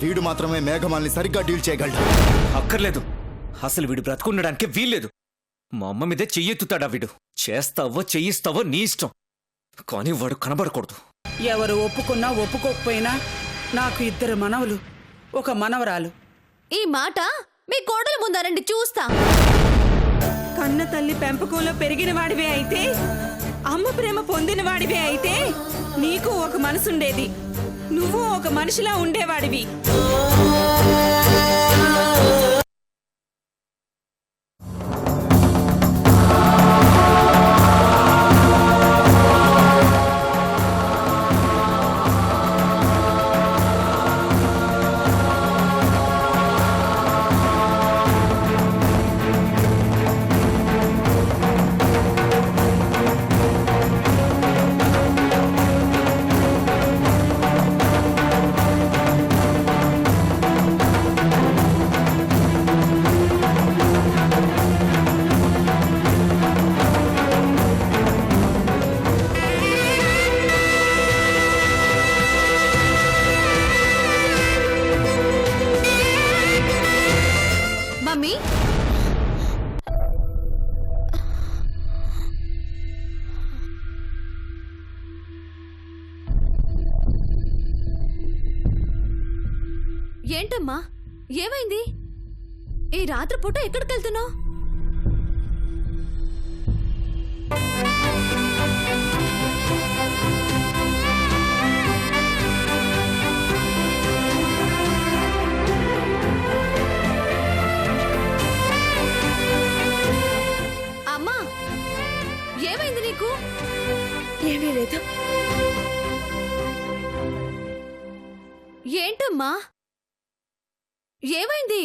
వీడు మాత్రమే మేఘమాల్ని సరిగ్గా డీల్ చేయగలడు. అక్కర్లేదు, అసలు వీడు బ్రతుకుండడానికి వీల్లేదు. మా అమ్మ మీదే చెయ్యెత్తుతాడా వీడు. చేస్తావో చెయ్యిస్తావో నీ ఇష్టం, కానీ వాడు కనబడకూడదు. ఎవరు ఒప్పుకున్నా ఒప్పుకోకపోయినా నాకు 2 మనవలు, 1 మనవరాలు. ఈ మాట మీ కోడలు ముందారండి, చూస్తా. కన్న తల్లి పెంపకంలో పెరిగిన వాడివే అయితే, అమ్మ ప్రేమ పొందిన వాడివే అయితే నీకు ఒక మనసుండేది, నువ్వు ఒక మనిషిలా ఉండేవాడివి. మమ్మీ, ఏంటమ్మా, ఏమైంది? ఈ రాత్రి పూట ఎక్కడికి వెళ్తున్నావు? అమ్మా, ఏమైంది నీకు? ఏమీ లేదు. ఏంటమ్మా, ఏమైంది?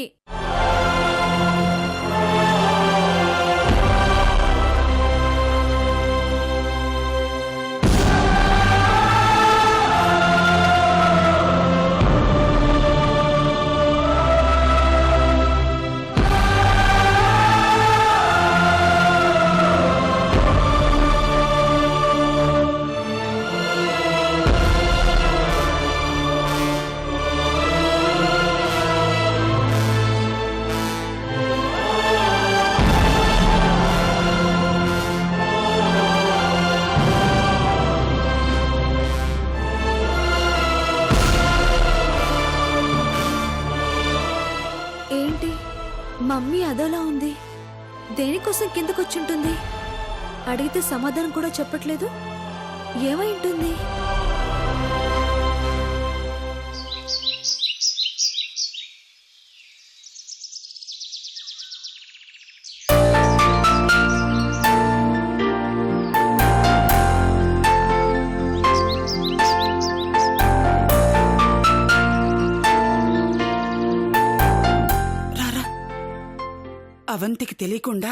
మమ్మీ అదోలా ఉంది. దేనికోసం కిందకొచ్చుంటుంది? అడిగితే సమాధానం కూడా చెప్పట్లేదు. ఏమై ఉంటుంది? అవంతికి తెలియకుండా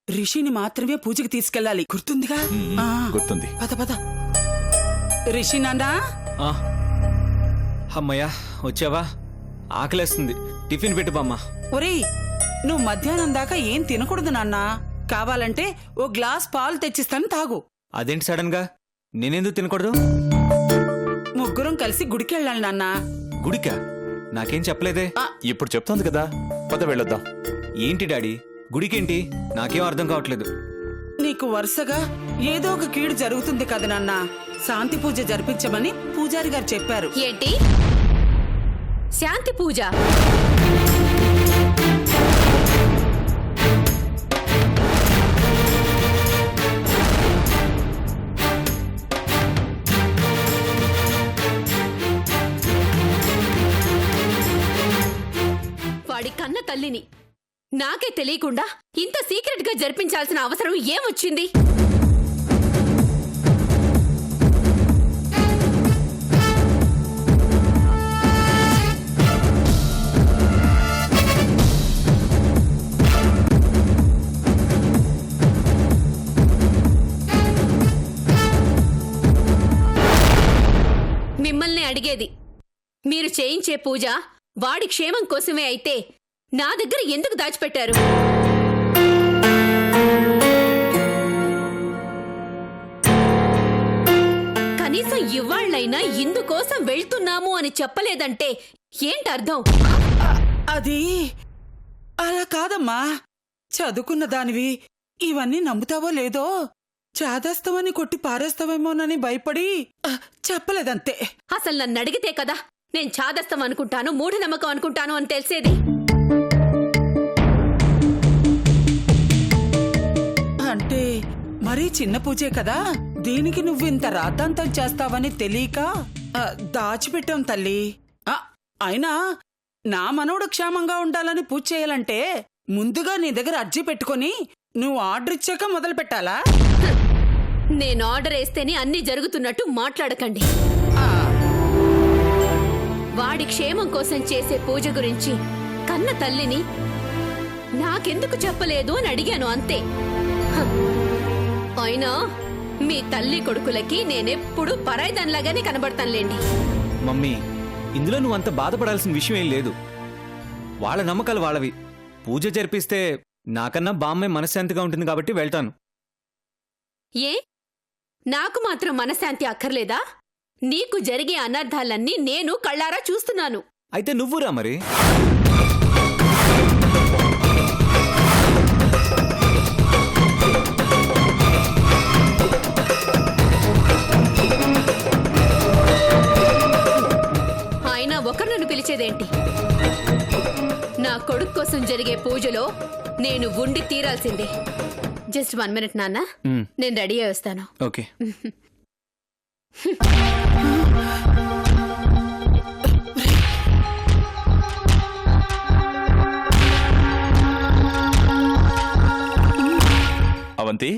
రిషిని మాత్రమే పూజకి తీసుకెళ్ళాలి, గుర్తుందిగా? గుర్తుంది. పద పద. రిషి నాన్నా. అమ్మయ్యా, వచ్చావా? ఆకలేస్తుంది, టిఫిన్ పెట్టు బామ్మ. ఒరేయ్, నువ్వు మధ్యాహ్నం దాకా ఏం తినకూడదు నాన్నా. కావాలంటే ఓ గ్లాస్ పాలు తెచ్చిస్తాను, తాగు. అదేంటి సడన్ గా? నేనెందుకు తినకూడదు? ముగ్గురం కలిసి గుడికెళ్ళాలి నాన్నా. గుడికా? నాకేం చెప్పలేదే. ఇప్పుడు చెప్తోంది కదా, పద వెళ్ళొద్దాం. ఏంటి డాడీ, గుడికేంటి? నాకేం అర్థం కావట్లేదు. నీకు వరుసగా ఏదో ఒక కీడు జరుగుతుంది కదా నాన్నా. శాంతి పూజ జరిపించమని పూజారి గారు చెప్పారు. ఏంటి శాంతి పూజ? వాడి కన్న తల్లిని నాకే తెలియకుండా ఇంత సీక్రెట్ గా జరిపించాల్సిన అవసరం ఏమొచ్చింది? మిమ్మల్ని అడిగేది, మీరు చేయించే పూజ వాడి క్షేమం కోసమే అయితే నా దగ్గర ఎందుకు దాచిపెట్టారు? కనీసం ఇవాళ్ళైనా ఇందుకోసం వెళ్తున్నాము అని చెప్పలేదంటే ఏంటి అర్థం? అది అలా కాదమ్మా. చదువుకున్న దానివి ఇవన్నీ నమ్ముతావో లేదో, చాదస్తావని కొట్టి పారేస్తావేమోనని భయపడి చెప్పలేదంతే. అసలు నన్ను అడిగితే కదా నేను చాదస్తం అనుకుంటాను, మూఢనమ్మకం అనుకుంటాను అని తెలిసేది. అంటే మరీ చిన్న పూజే కదా, దీనికి నువ్వు ఇంత రాద్ధాంతం చేస్తావని తెలియక దాచిపెట్టాం తల్లి. అయినా నా మనవడు క్షేమంగా ఉండాలని పూజ చేయాలంటే ముందుగా నీ దగ్గర అర్జీ పెట్టుకొని నువ్వు ఆర్డర్ ఇచ్చాక మొదలు పెట్టాలా? నేను ఆర్డర్ వేస్తేనే అన్ని జరుగుతున్నట్టు మాట్లాడకండి. వాడి క్షేమం కోసం చేసే పూజ గురించి కన్న తల్లిని నాకెందుకు చెప్పలేదు అని అడిగాను అంతే. అయినా మీ తల్లి కొడుకులకి నేనెప్పుడు పరాయిదానిలాగానే కనబడతానులేండి. మమ్మీ, ఇందులో నువ్వు అంత బాధపడాల్సిన విషయం ఏం లేదు. వాళ్ళ నమ్మకాలు వాళ్ళవి. పూజ జరిపిస్తే నాకన్నా బామ్మే మనశ్శాంతిగా ఉంటుంది కాబట్టి వెళ్తాను. ఏ నాకు మాత్రం మనశ్శాంతి అక్కర్లేదా? నీకు జరిగే అనర్థాలన్నీ నేను కళ్ళారా చూస్తున్నాను. అయితే నువ్వురా మరి. అయినా ఒకరు నన్ను పిలిచేదేంటి? నా కొడుకు కోసం జరిగే పూజలో నేను ఉండి తీరాల్సిందే. జస్ట్ 1 minute నాన్న, నేను రెడీ అయి వస్తాను. ఓకే. అవంతి,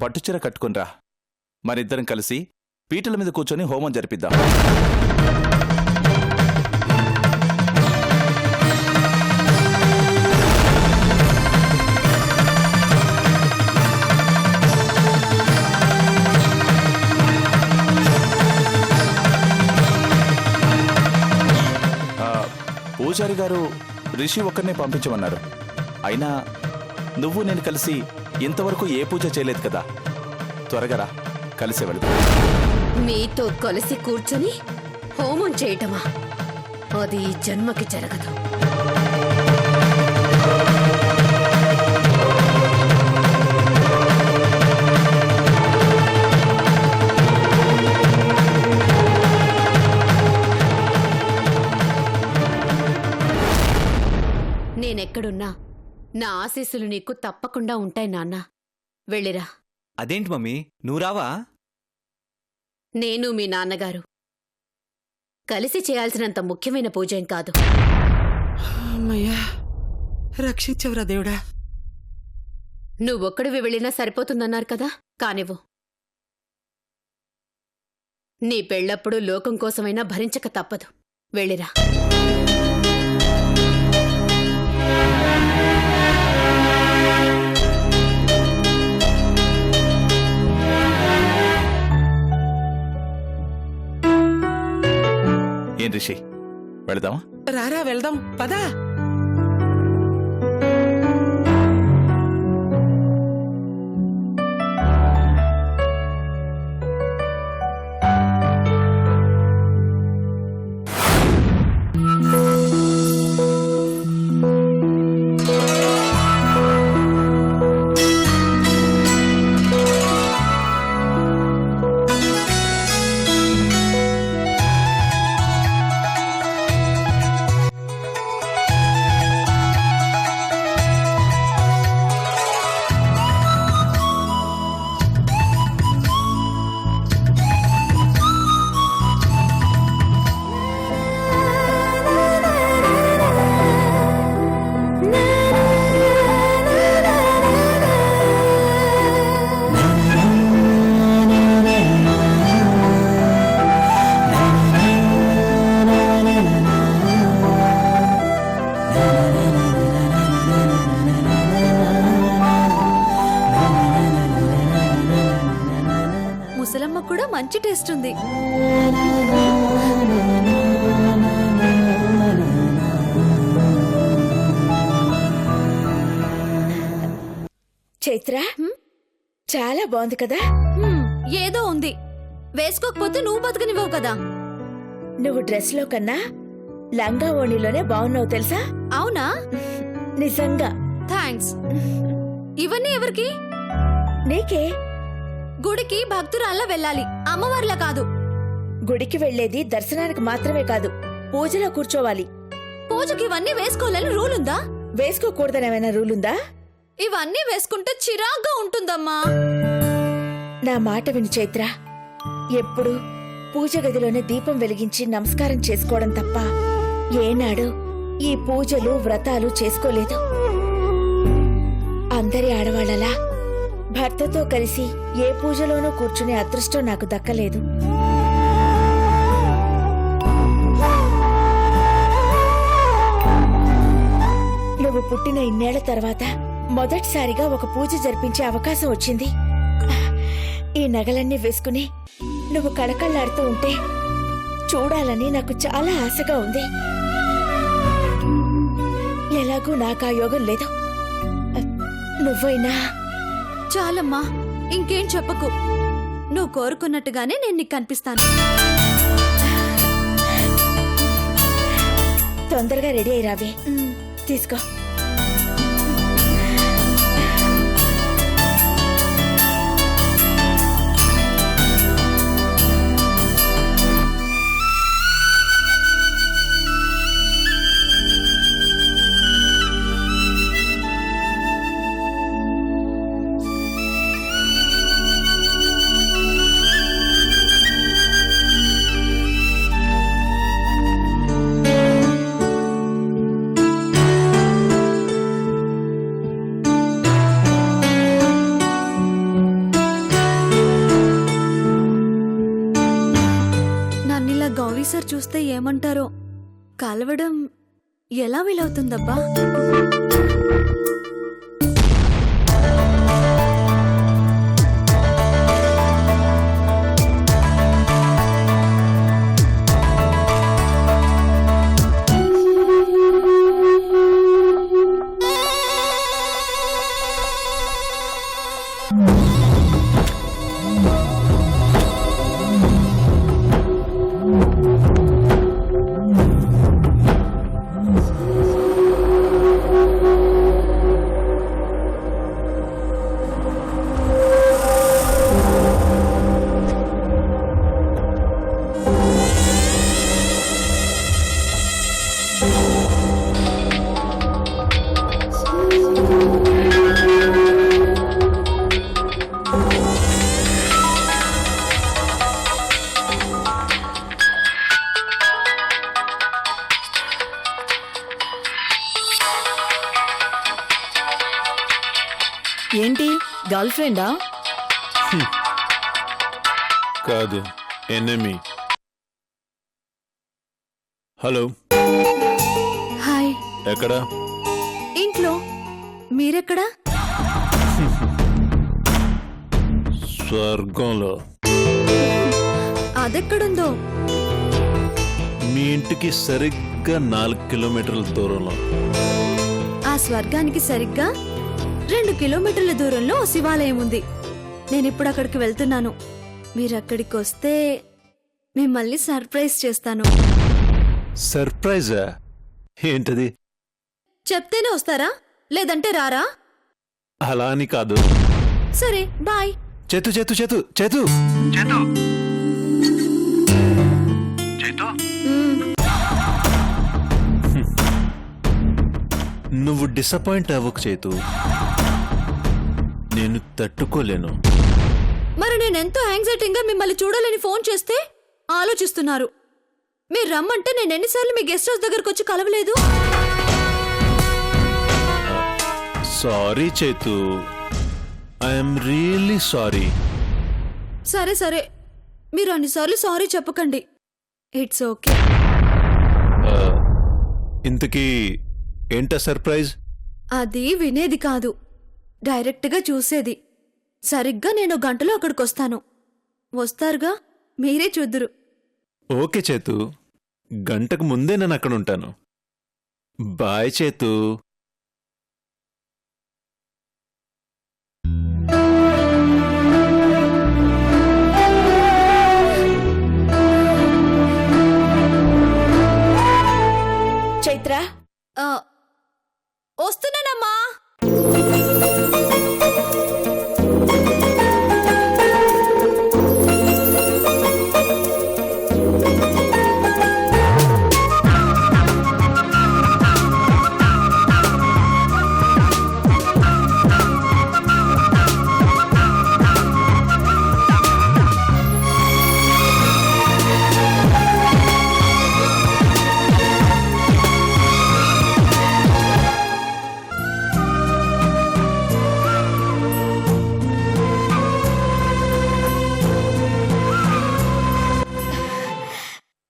పట్టుచీర కట్టుకునిరా. మరిద్దరం కలిసి పీటల మీద కూర్చొని హోమం జరిపిద్దాం. పూజారి గారు రిషి ఒక్కరినే పంపించమన్నారు. అయినా నువ్వు నేను కలిసి ఇంతవరకు ఏ పూజ చేయలేదు కదా. త్వరగా రా, కలిసి వెళ్దాం. మీతో కలిసి కూర్చొని హోమం చేయటమా? అది ఈ జన్మకి జరగదు. నేనెక్కడున్నా నా ఆశీస్సులు నీకు తప్పకుండా ఉంటాయి నాన్న. వెళ్ళిరా. అదేంటి మమ్మీ, నువ్వు రావా? నేను మీ నాన్నగారు కలిసి చేయాల్సినంత ముఖ్యమైన పూజేం కాదు. అమ్మయ్యా, రక్షించవురా దేవుడా. నువ్వొక్కడివి వెళ్ళినా సరిపోతుందన్నారు కదా, కానివ్వు. నీ పెళ్ళప్పుడు లోకం కోసమైనా భరించక తప్పదు. వెళ్ళిరా. ఏం రిషి, వెళదామా? రారా వెళ్దాం, పదా. ముసలమ్మ కూడా మంచి టేస్ట్ ఉంది. చైత్ర చాలా బాగుంది కదా. ఏదో ఉంది, వేసుకోకపోతే నువ్వు బతకనివ్వవు కదా. నువ్వు డ్రెస్ లో కన్నా లంగా ఓణిలోనే బాగున్నావు తెలుసా. అవునా? నిజంగా. థ్యాంక్స్. ఇవన్నీ ఎవరికి? నీకే. గుడికి భక్తురాల్లా వెళ్ళాలి, అమ్మవారిలా కాదు. గుడికి వెళ్లేది దర్శనానికి మాత్రమే కాదు, పూజలో కూర్చోవాలి. పూజకి ఇవన్నీ వేసుకోవాలని రూల్ ఉందా? వేసుకోకూడదనేమైనా రూలుందా? ఇవన్నీ వేసుకుంటే చిరాగ్గా ఉంటుందమ్మా. నా మాట విను చైత్ర. ఎప్పుడు పూజ గదిలోనే దీపం వెలిగించి నమస్కారం చేసుకోవడం తప్ప ఏనాడు ఈ పూజలు వ్రతాలు చేసుకోలేదు. అందరి ఆడవాళ్లలా భర్తతో కలిసి ఏ పూజలోనూ కూర్చునే అదృష్టం నాకు దక్కలేదు. నువ్వు పుట్టిన ఇన్నేళ్ల తర్వాత మొదటిసారిగా ఒక పూజ జరిపించే అవకాశం వచ్చింది. ఈ నగలన్నీ వేసుకుని నువ్వు కళకళ్లాడుతూ ఉంటే చూడాలని నాకు చాలా ఆశగా ఉంది. ఎలాగూ నాకు ఆ యోగం లేదు. నువ్వైనా. చాలమ్మా, ఇంకేం చెప్పకు. నువ్వు కోరుకున్నట్టుగానే నేను నీకు కనిపిస్తాను. తొందరగా రెడీ అయి రావే. తీసుకో. సార్ చూస్తే ఏమంటారో. కలవడం ఎలా వీలవుతుందబ్బా? ఏంటి గర్ల్ ఫ్రెండా? కాదు, ఎనిమీ. హలో. హాయ్. ఎక్కడా? ఇంట్లో. మీరెక్కడా? స్వర్గంలో. అదెక్కడుందో? మీ ఇంటికి సరిగ్గా 4 కిలోమీటర్ల దూరంలో. ఆ స్వర్గానికి సరిగ్గా 2 కిలోమీటర్ల దూరంలో ఓ శివాలయం ఉంది. నేనిప్పుడు అక్కడికి వెళ్తున్నాను. మీరక్కడికి వస్తే మిమ్మల్ని సర్ప్రైజ్ చేస్తాను. సర్ప్రైజా? ఏంటది? చెప్తేనే వస్తారా, లేదంటే రారా? అలా అని కాదు. సరే, బాయ్. చేతు చేతు చేతు చేతు చేతు. నువ్వు డిసప్పాయింట్ అవ్వకు చేతు. నేను తట్టుకోలేను. మరి నేనెంతో యాంగ్జైటీగా మిమ్మల్ని చూడాలని ఫోన్ చేస్తే ఆలోచిస్తున్నారు. మీరు రమ్మంటే నేను ఎన్నిసార్లు మీ గెస్ట్ హౌస్ దగ్గరకు వచ్చి కలవలేదు? సారీ చేతు, ఐఎమ్ రియల్లీ సారీ. సరే సరే, మీరు అన్నిసార్లు సారీ చెప్పకండి. It's okay. ఇంతకీ ఏంటా సర్ప్రైజ్? అది వినేది కాదు, డైరెక్ట్గా చూసేది. సరిగ్గా నేను గంటలో అక్కడికొస్తాను. వస్తారుగా, మీరే చూద్దురు. ఓకే చేతు, గంటకు ముందే నేను అక్కడ ఉంటాను. బాయ్ చేతు. చైత్ర ఆ, వస్తున్నానమ్మా.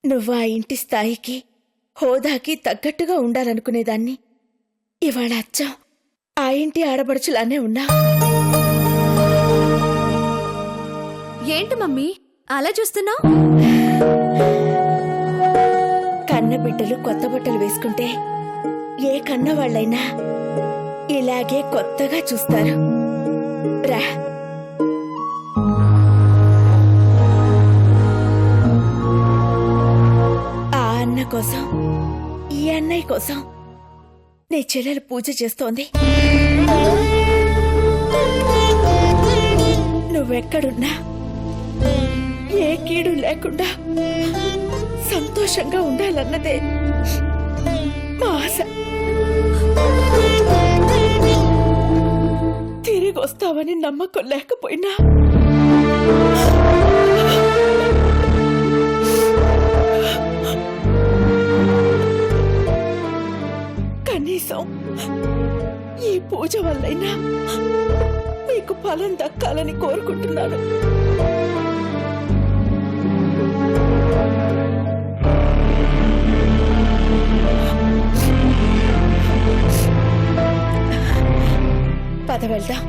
నువ్వు ఆ ఇంటి స్థాయికి హోదాకి తగ్గట్టుగా ఉండాలనుకునేదాన్ని. ఇవాళ అచ్చం ఆ ఇంటి ఆడబడుచులానే ఉన్నా. ఏంటి మమ్మీ అలా చూస్తున్నావు? కన్న బిడ్డలు కొత్త బట్టలు వేసుకుంటే ఏ కన్న వాళ్ళైనా ఇలాగే కొత్తగా చూస్తారు. రా, ఆ అన్న కోసం ఈ అన్నయ్య కోసం నీ చెల్లెలు పూజ చేస్తోంది. నువ్వెక్కడున్నా ఏ కీడు లేకుండా సంతోషంగా ఉండాలన్నదే మా ఆశ. తిరిగి వస్తావని నమ్మకం లేకపోయినా కనీసం ఈ పూజ వల్లైనా మీకు ఫలం దక్కాలని కోరుకుంటున్నాను. పద వెళ్దాం.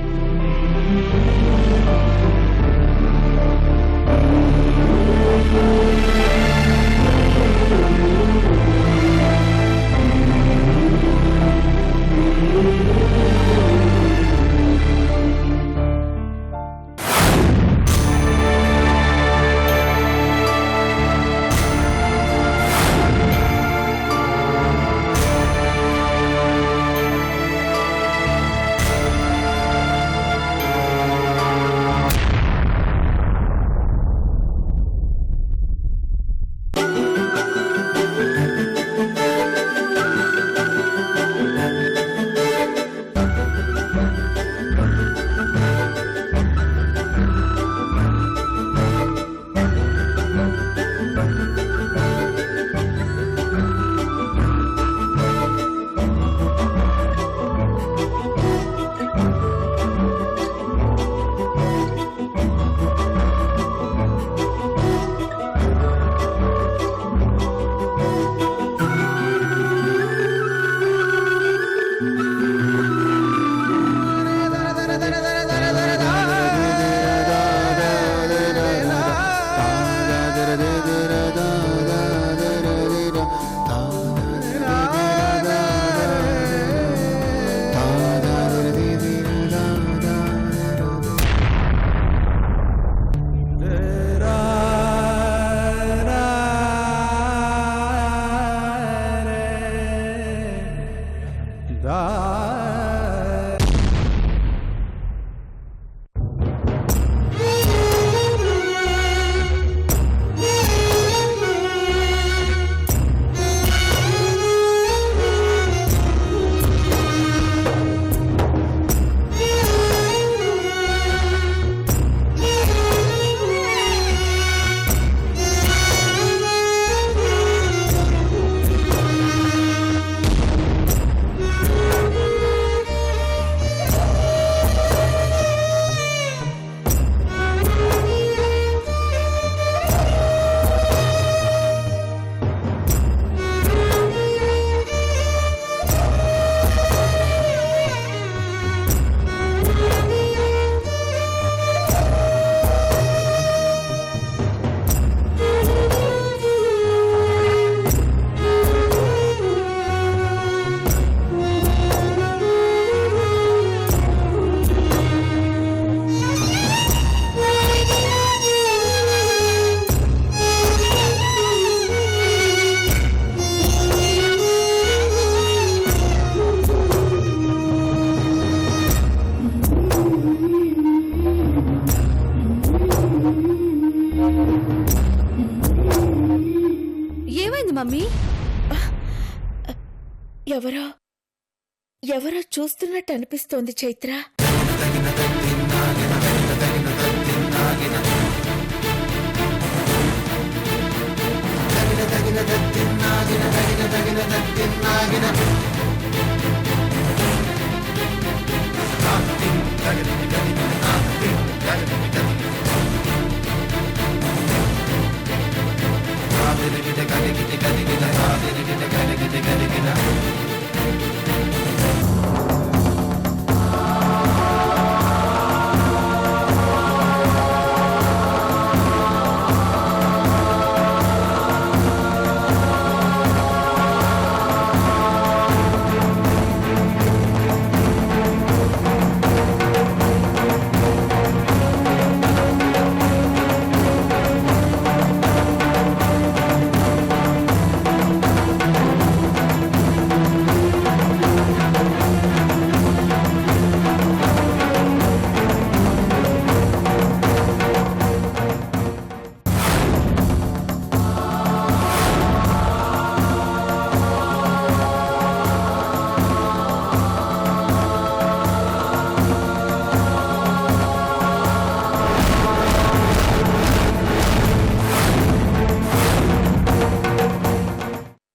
ఎవరో ఎవరో చూస్తున్నట్టు అనిపిస్తోంది చైత్ర. తగిన